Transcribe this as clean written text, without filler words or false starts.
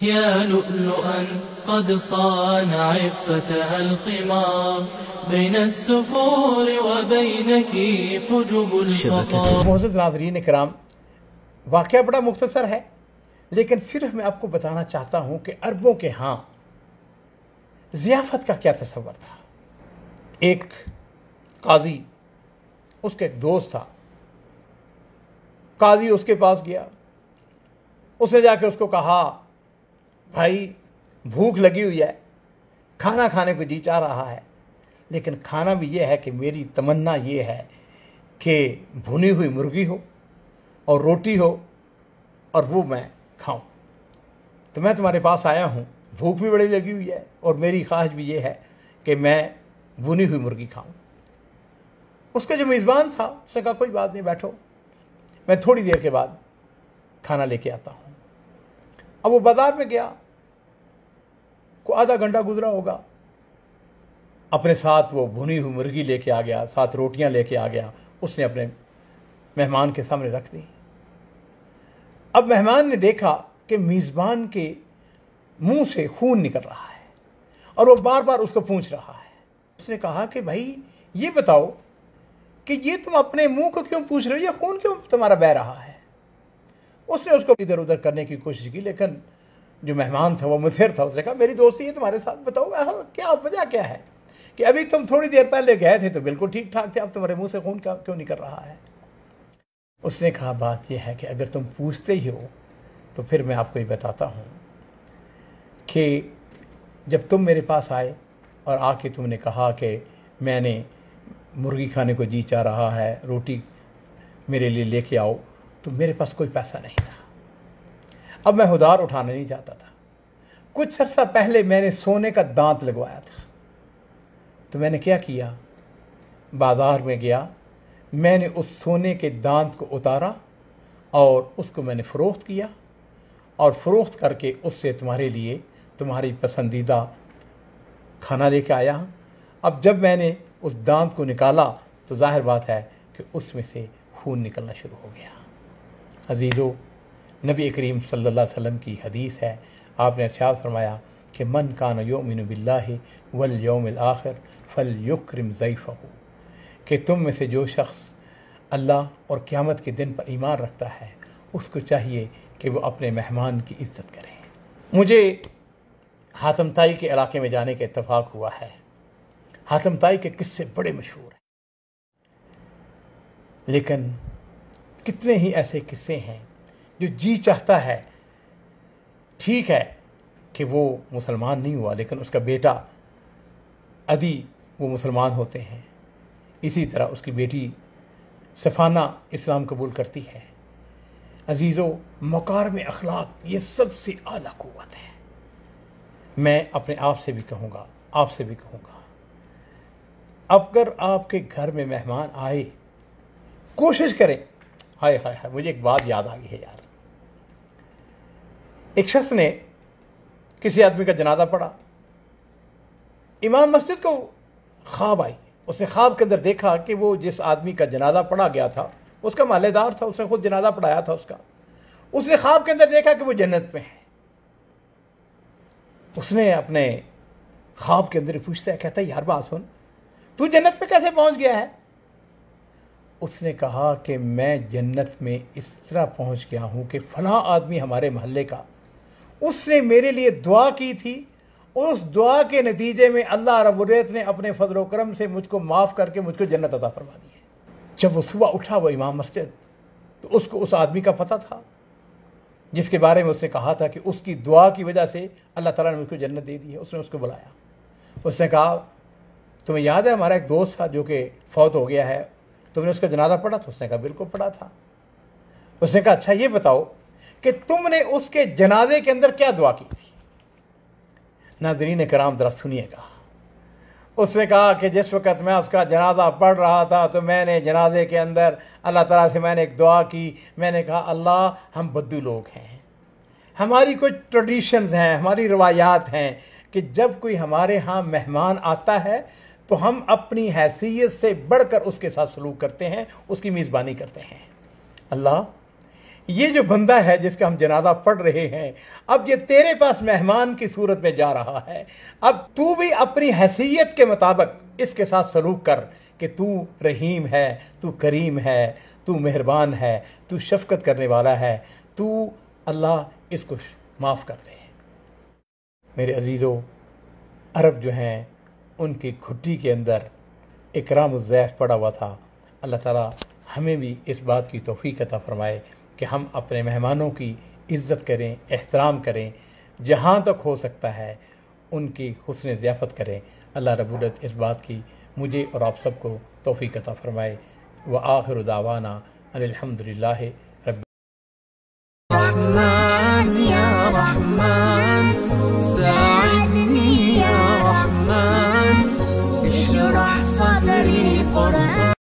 يا لؤلؤا قد صان عفتها الخمار بين السفور وبينك حجب الفقار. معزز नाज़रीन کرام، वाक़या बड़ा मुख्तसर है, लेकिन सिर्फ मैं आपको बताना चाहता हूँ कि अरबों के यहाँ ज़ियाफ़त का क्या तस्वर था. एक काजी, उसका एक दोस्त था. काजी उसके पास गया, उसने जाके उसको कहा, भाई भूख लगी हुई है, खाना खाने को जी चाह रहा है, लेकिन खाना भी ये है कि मेरी तमन्ना ये है कि भुनी हुई मुर्गी हो और रोटी हो और वो मैं खाऊं. तो मैं तुम्हारे पास आया हूँ, भूख भी बड़ी लगी हुई है और मेरी ख्वाहिश भी ये है कि मैं भुनी हुई मुर्गी खाऊं. उसका जो मेज़बान था उसने कहा, कोई बात नहीं, बैठो, मैं थोड़ी देर के बाद खाना लेके आता हूँ. अब वो बाज़ार में गया, को आधा घंटा गुजरा होगा, अपने साथ वो भुनी हुई मुर्गी लेके आ गया, साथ रोटियां लेके आ गया. उसने अपने मेहमान के सामने रख दी. अब मेहमान ने देखा कि मेज़बान के मुंह से खून निकल रहा है और वो बार बार उसको पूछ रहा है. उसने कहा कि भाई ये बताओ कि ये तुम अपने मुंह को क्यों पूछ रहे हो, ये खून क्यों तुम्हारा बह रहा है. उसने उसको इधर उधर करने की कोशिश की, लेकिन जो मेहमान था वो मुसर था. उसने कहा, मेरी दोस्ती है तुम्हारे साथ, बताओ क्या वजह क्या है कि अभी तुम थोड़ी देर पहले गए थे तो बिल्कुल ठीक ठाक थे, अब तुम्हारे मुंह से खून क्यों निकल रहा है. उसने कहा, बात यह है कि अगर तुम पूछते ही हो तो फिर मैं आपको ये बताता हूँ कि जब तुम मेरे पास आए और आके तुमने कहा कि मैंने मुर्गी खाने को जी चाह रहा है, रोटी मेरे लिए लेके आओ, तो मेरे पास कोई पैसा नहीं था. अब मैं उधार उठाना नहीं चाहता था. कुछ अर्सा पहले मैंने सोने का दांत लगवाया था. तो मैंने क्या किया, बाज़ार में गया, मैंने उस सोने के दांत को उतारा और उसको मैंने फ़रोख्त किया और फ़रोख्त करके उससे तुम्हारे लिए तुम्हारी पसंदीदा खाना लेके आया. अब जब मैंने उस दांत को निकाला तो ज़ाहिर बात है कि उसमें से खून निकलना शुरू हो गया. अज़ीज़ों, नबी करीम सल्लल्लाहु अलैहि वसल्लम की हदीस है, आपने इरशाद फरमाया कि मन कान युमिनु बिल्लाहि वल यौमिल आखिर फलयुक्रिम ज़ैफ़हु, कि तुम में से जो शख्स अल्लाह और क़यामत के दिन पर ईमान रखता है उसको चाहिए कि वो अपने मेहमान की इज़्ज़त करे. मुझे हातम ताई के इलाके में जाने का इत्तफ़ाक़ हुआ है. हातम ताई के किस्से बड़े मशहूर हैं, लेकिन कितने ही ऐसे किस्से हैं जो जी चाहता है, ठीक है कि वो मुसलमान नहीं हुआ लेकिन उसका बेटा अदी वो मुसलमान होते हैं, इसी तरह उसकी बेटी सफ़ाना इस्लाम कबूल करती है. अज़ीज़ों, मकारिम अखलाक ये सबसे आला क़ुव्वत है. मैं अपने आप से भी कहूँगा, आपसे भी कहूँगा, अगर आपके घर में मेहमान आए, कोशिश करें. हाय हाय हाय, मुझे एक बात याद आ गई है यार. एक शख्स ने किसी आदमी का जनाजा पढ़ा, इमाम मस्जिद को ख्वाब आई. उसने ख्वाब के अंदर देखा कि वो जिस आदमी का जनाजा पढ़ा गया था उसका मालेदार था, उसने खुद जनाजा पढ़ाया था उसका. उसने ख्वाब के अंदर देखा कि वो जन्नत में है. उसने अपने ख्वाब के अंदर पूछता है, कहता है, यार बात सुन, तू जन्नत में कैसे पहुंच गया है. उसने कहा कि मैं जन्नत में इस तरह पहुंच गया हूं कि फलां आदमी हमारे मोहल्ले का, उसने मेरे लिए दुआ की थी, उस दुआ के नतीजे में अल्लाह रब्बुल इज़्ज़त ने अपने फजल व करम से मुझको माफ़ करके मुझको जन्नत अता फरमा दी है. जब वो सुबह उठा वो इमाम मस्जिद, तो उसको उस आदमी का पता था जिसके बारे में उसने कहा था कि उसकी दुआ की वजह से अल्लाह ताला ने मुझको जन्नत दे दी है. उसने उसको बुलाया. उसने कहा, तुम्हें याद है हमारा एक दोस्त था जो कि फौत हो गया है, तुमने उसका जनाजा पढ़ा था. उसने कहा, बिल्कुल पढ़ा था. उसने कहा, अच्छा ये बताओ कि तुमने उसके जनाजे के अंदर क्या दुआ की थी. नाज़रीन कराम, ज़रा सुनिएगा. उसने कहा कि जिस वक़्त मैं उसका जनाजा पढ़ रहा था तो मैंने जनाजे के अंदर अल्लाह ताला से मैंने एक दुआ की. मैंने कहा, अल्लाह हम बद्दू लोग हैं, हमारी कुछ ट्रेडिशंस हैं, हमारी रवायात हैं कि जब कोई हमारे यहाँ मेहमान आता है तो हम अपनी हैसियत से बढ़कर उसके साथ सलूक करते हैं, उसकी मेज़बानी करते हैं. अल्लाह یہ جو بندہ ہے جس کا ہم جنازہ پڑھ رہے ہیں، اب یہ تیرے پاس مہمان کی صورت میں جا رہا ہے، اب تو بھی اپنی حیثیت کے مطابق اس کے ساتھ سلوک کر کہ تو رحیم ہے، تو کریم ہے، تو مہربان ہے، تو شفقت کرنے والا ہے، تو اللہ اس کو معاف کر دے۔ میرے عزیزو، عرب جو ہیں ان کی گھٹی کے اندر اکرام الضیف پڑا ہوا تھا۔ اللہ تعالیٰ ہمیں بھی اس بات کی توفیق عطا فرمائے کہ ہم اپنے مہمانوں کی عزت کریں، احترام کریں، جہاں تک ہو سکتا ہے ان کی حسن ضیافت کریں۔ اللہ رب العزت اس بات کی مجھے اور آپ سب کو توفیق عطا فرمائے۔ وآخر دعوانا ان الحمد للہ